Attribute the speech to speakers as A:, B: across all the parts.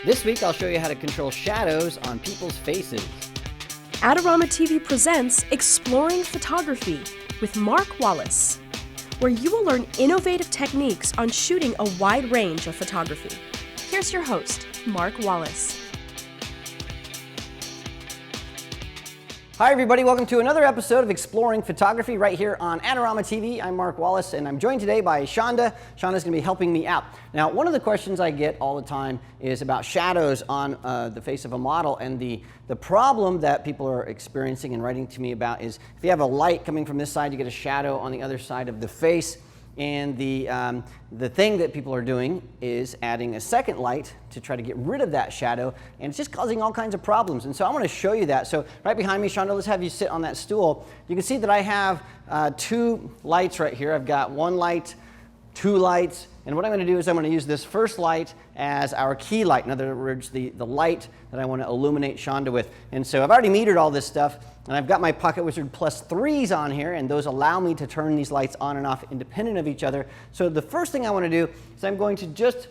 A: This week I'll show you how to control shadows on people's faces.
B: Adorama TV presents Exploring Photography with Mark Wallace, where you will learn innovative techniques on shooting a wide range of photography. Here's your host, Mark Wallace.
A: Hi everybody, welcome to another episode of Exploring Photography right here on Adorama TV. I'm Mark Wallace and I'm joined today by Shonda. Shonda's going to be helping me out. Now, one of the questions I get all the time is about shadows on the face of a model, and the problem that people are experiencing and writing to me about is if you have a light coming from this side, you get a shadow on the other side of the face. And the thing that people are doing is adding a second light to try to get rid of that shadow, and it's just causing all kinds of problems. And so I want to show you that. So right behind me, Shonda, let's have you sit on that stool. You can see that I have two lights right here. I've got one light, two lights, and what I'm going to do is I'm going to use this first light as our key light. In other words, the light that I want to illuminate Shonda with. And so I've already metered all this stuff, and I've got my Pocket Wizard Plus 3s on here, and those allow me to turn these lights on and off independent of each other. So the first thing I want to do is I'm going to just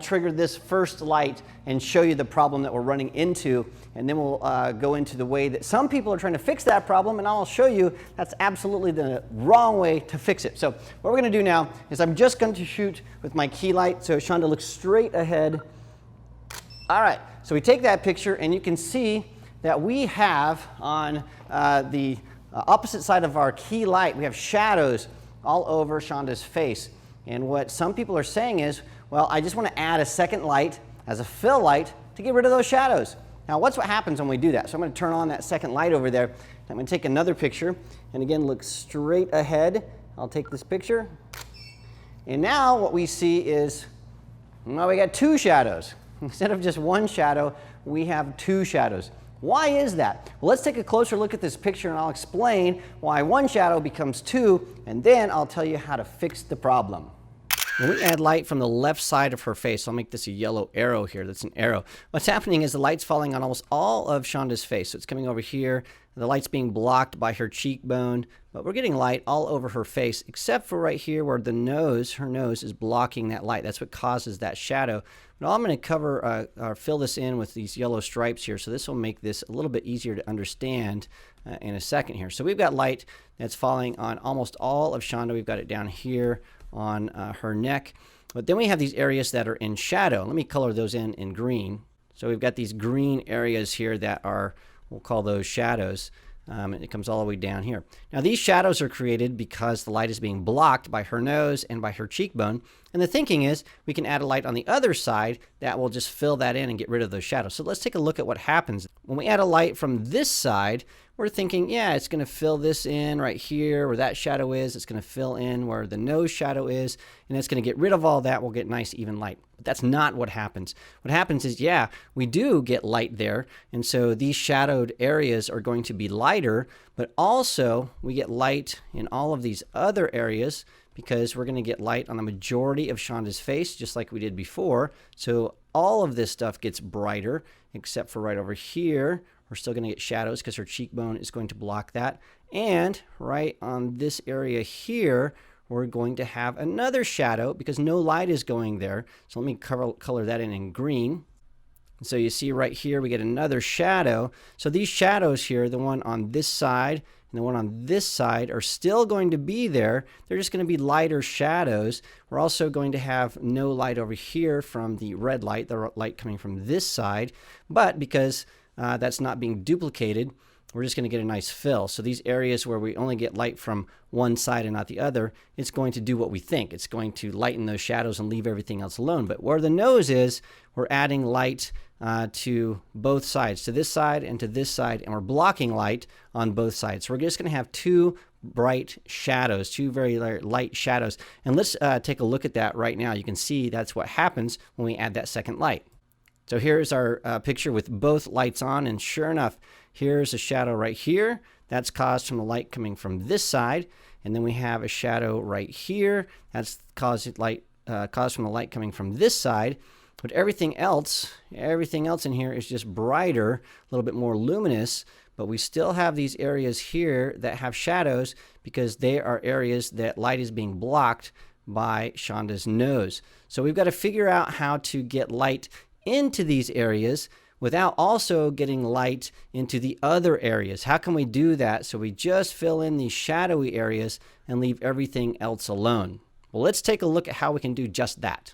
A: trigger this first light and show you the problem that we're running into, and then we'll go into the way that some people are trying to fix that problem, and I'll show you that's absolutely the wrong way to fix it. So what we're going to do now is I'm just going to shoot with my key light, so Shonda looks straight ahead. All right, so we take that picture, and you can see that we have on the opposite side of our key light, we have shadows all over Shonda's face. And what some people are saying is, well, I just want to add a second light as a fill light to get rid of those shadows. Now, what happens when we do that? So I'm going to turn on that second light over there. I'm going to take another picture, and again, look straight ahead. I'll take this picture. And now what we see is, well, we got two shadows. Instead of just one shadow, we have two shadows. Why is that? Well, let's take a closer look at this picture, and I'll explain why one shadow becomes two, and then I'll tell you how to fix the problem. When we add light from the left side of her face, I'll make this a yellow arrow here. That's an arrow. What's happening is the light's falling on almost all of Shonda's face. So it's coming over here. The light's being blocked by her cheekbone, but we're getting light all over her face, except for right here where the nose, her nose, is blocking that light. That's what causes that shadow. But I'm going to cover or fill this in with these yellow stripes here, so this will make this a little bit easier to understand in a second here. So we've got light that's falling on almost all of Shonda. We've got it down here on her neck, but then we have these areas that are in shadow. Let me color those in green. So we've got these green areas here that are, we'll call those shadows, and it comes all the way down here. Now these shadows are created because the light is being blocked by her nose and by her cheekbone, and the thinking is we can add a light on the other side that will just fill that in and get rid of those shadows. So let's take a look at what happens. When we add a light from this side, we're thinking, yeah, it's going to fill this in right here where that shadow is. It's going to fill in where the nose shadow is, and it's going to get rid of all that. We'll get nice, even light. But that's not what happens. What happens is, yeah, we do get light there, and so these shadowed areas are going to be lighter, but also we get light in all of these other areas because we're going to get light on the majority of Shonda's face, just like we did before. So all of this stuff gets brighter, except for right over here. We're still going to get shadows because her cheekbone is going to block that. And right on this area here, we're going to have another shadow because no light is going there. So let me color that in green. And so you see right here, we get another shadow. So these shadows here, the one on this side and the one on this side, are still going to be there. They're just going to be lighter shadows. We're also going to have no light over here from the red light, the light coming from this side. But because that's not being duplicated, we're just going to get a nice fill. So these areas where we only get light from one side and not the other, it's going to do what we think. It's going to lighten those shadows and leave everything else alone. But where the nose is, we're adding light to both sides, to this side and to this side, and we're blocking light on both sides. So we're just going to have two bright shadows, two very light shadows. And let's take a look at that right now. You can see that's what happens when we add that second light. So here's our picture with both lights on, and sure enough, here's a shadow right here. That's caused from the light coming from this side, and then we have a shadow right here. That's caused from the light coming from this side. But everything else in here is just brighter, a little bit more luminous, but we still have these areas here that have shadows because they are areas that light is being blocked by Shonda's nose. So we've got to figure out how to get light into these areas without also getting light into the other areas. How can we do that so we just fill in these shadowy areas and leave everything else alone? Well, let's take a look at how we can do just that.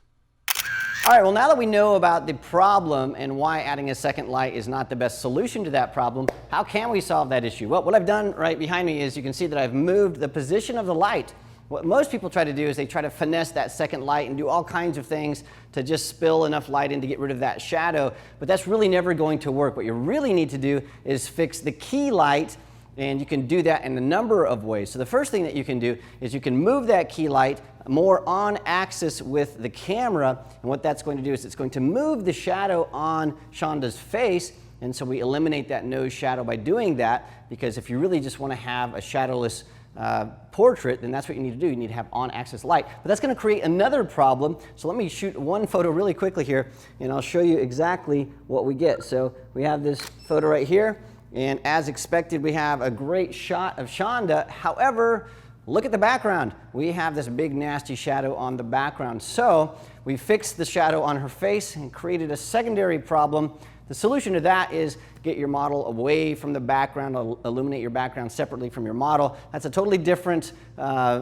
A: All right, well, now that we know about the problem and why adding a second light is not the best solution to that problem, how can we solve that issue? Well, what I've done right behind me is you can see that I've moved the position of the light. What most people try to do is they try to finesse that second light and do all kinds of things to just spill enough light in to get rid of that shadow, but that's really never going to work. What you really need to do is fix the key light, and you can do that in a number of ways. So the first thing that you can do is you can move that key light more on axis with the camera, and what that's going to do is it's going to move the shadow on Shonda's face, and so we eliminate that nose shadow by doing that, because if you really just want to have a shadowless portrait, then that's what you need to do. You need to have on-axis light. But that's going to create another problem. So let me shoot one photo really quickly here, and I'll show you exactly what we get. So we have this photo right here, and as expected, we have a great shot of Shonda. However, look at the background. We have this big nasty shadow on the background. So we fixed the shadow on her face and created a secondary problem. The solution to that is get your model away from the background, illuminate your background separately from your model. That's a totally different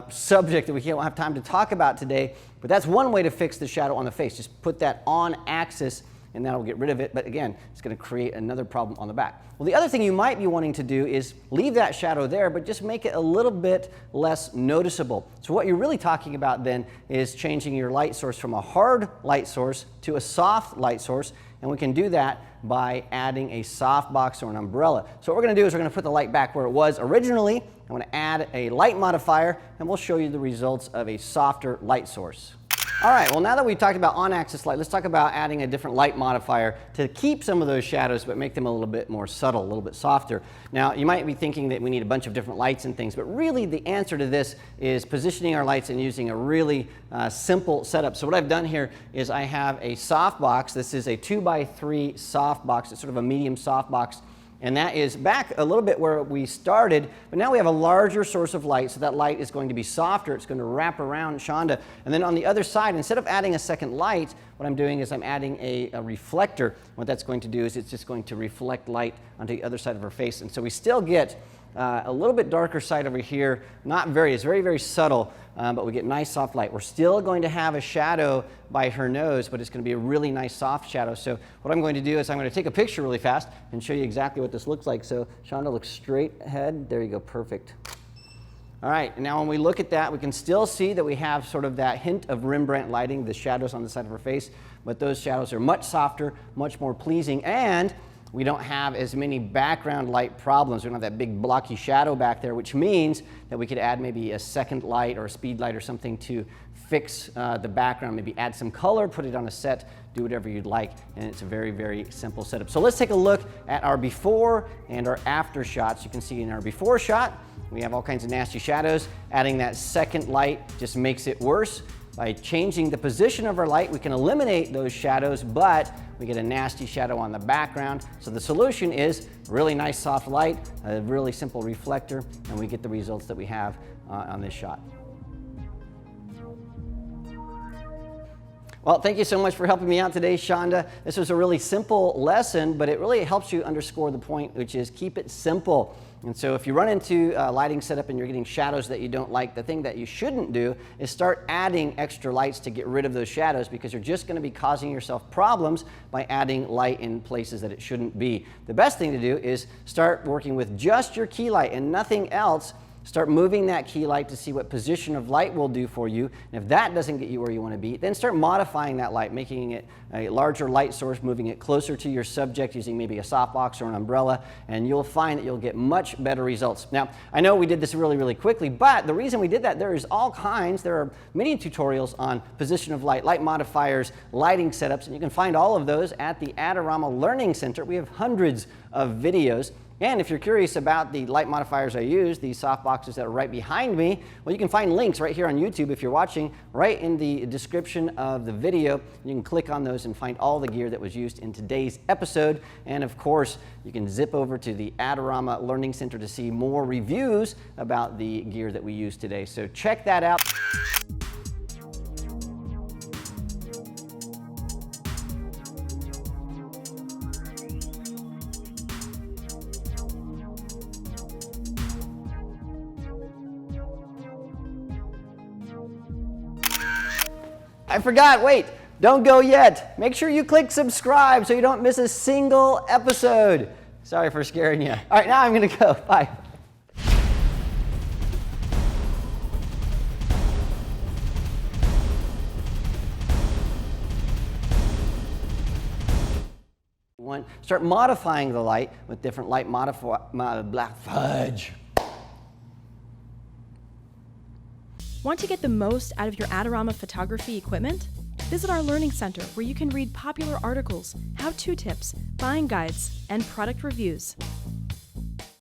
A: subject that we don't have time to talk about today, but that's one way to fix the shadow on the face. Just put that on axis and that'll get rid of it, but again, it's going to create another problem on the back. Well, the other thing you might be wanting to do is leave that shadow there, but just make it a little bit less noticeable. So what you're really talking about then is changing your light source from a hard light source to a soft light source, and we can do that by adding a softbox or an umbrella. So what we're going to do is we're going to put the light back where it was originally. I'm going to add a light modifier, and we'll show you the results of a softer light source. All right, well, now that we've talked about on-axis light, let's talk about adding a different light modifier to keep some of those shadows but make them a little bit more subtle, a little bit softer. Now, you might be thinking that we need a bunch of different lights and things, but really the answer to this is positioning our lights and using a really simple setup. So what I've done here is I have a softbox. This is a 2x3 softbox. It's sort of a medium softbox. And that is back a little bit where we started, but now we have a larger source of light, so that light is going to be softer. It's going to wrap around Shonda. And then on the other side, instead of adding a second light, what I'm doing is I'm adding a reflector. What that's going to do is it's just going to reflect light onto the other side of her face. And so we still get a little bit darker side over here. It's very, very subtle, but we get nice soft light. We're still going to have a shadow by her nose, but it's going to be a really nice soft shadow. So what I'm going to do is I'm going to take a picture really fast and show you exactly what this looks like. So Shonda, looks straight ahead. There you go, perfect. All right, and now when we look at that, we can still see that we have sort of that hint of Rembrandt lighting, the shadows on the side of her face, but those shadows are much softer, much more pleasing, and we don't have as many background light problems. We don't have that big blocky shadow back there, which means that we could add maybe a second light or a speed light or something to fix the background, maybe add some color, put it on a set, do whatever you'd like, and it's a very, very simple setup. So let's take a look at our before and our after shots. You can see in our before shot, we have all kinds of nasty shadows. Adding that second light just makes it worse. By changing the position of our light, we can eliminate those shadows, but we get a nasty shadow on the background. So the solution is really nice soft light, a really simple reflector, and we get the results that we have on this shot. Well, thank you so much for helping me out today, Shonda. This was a really simple lesson, but it really helps you underscore the point, which is keep it simple. And so if you run into a lighting setup and you're getting shadows that you don't like, the thing that you shouldn't do is start adding extra lights to get rid of those shadows, because you're just going to be causing yourself problems by adding light in places that it shouldn't be. The best thing to do is start working with just your key light and nothing else. Start moving that key light to see what position of light will do for you. And if that doesn't get you where you want to be, then start modifying that light, making it a larger light source, moving it closer to your subject using maybe a softbox or an umbrella, and you'll find that you'll get much better results. Now, I know we did this really, really quickly, but the reason we did that, there are many tutorials on position of light, light modifiers, lighting setups, and you can find all of those at the Adorama Learning Center. We have hundreds of videos. And if you're curious about the light modifiers I use, these soft boxes that are right behind me, well, you can find links right here on YouTube if you're watching, right in the description of the video. You can click on those and find all the gear that was used in today's episode. And of course, you can zip over to the Adorama Learning Center to see more reviews about the gear that we used today. So check that out. I forgot, wait, don't go yet. Make sure you click subscribe so you don't miss a single episode. Sorry for scaring you. All right, now I'm gonna go, bye. Start modifying the light with different light black fudge.
B: Want to get the most out of your Adorama photography equipment? Visit our Learning Center where you can read popular articles, how-to tips, buying guides, and product reviews.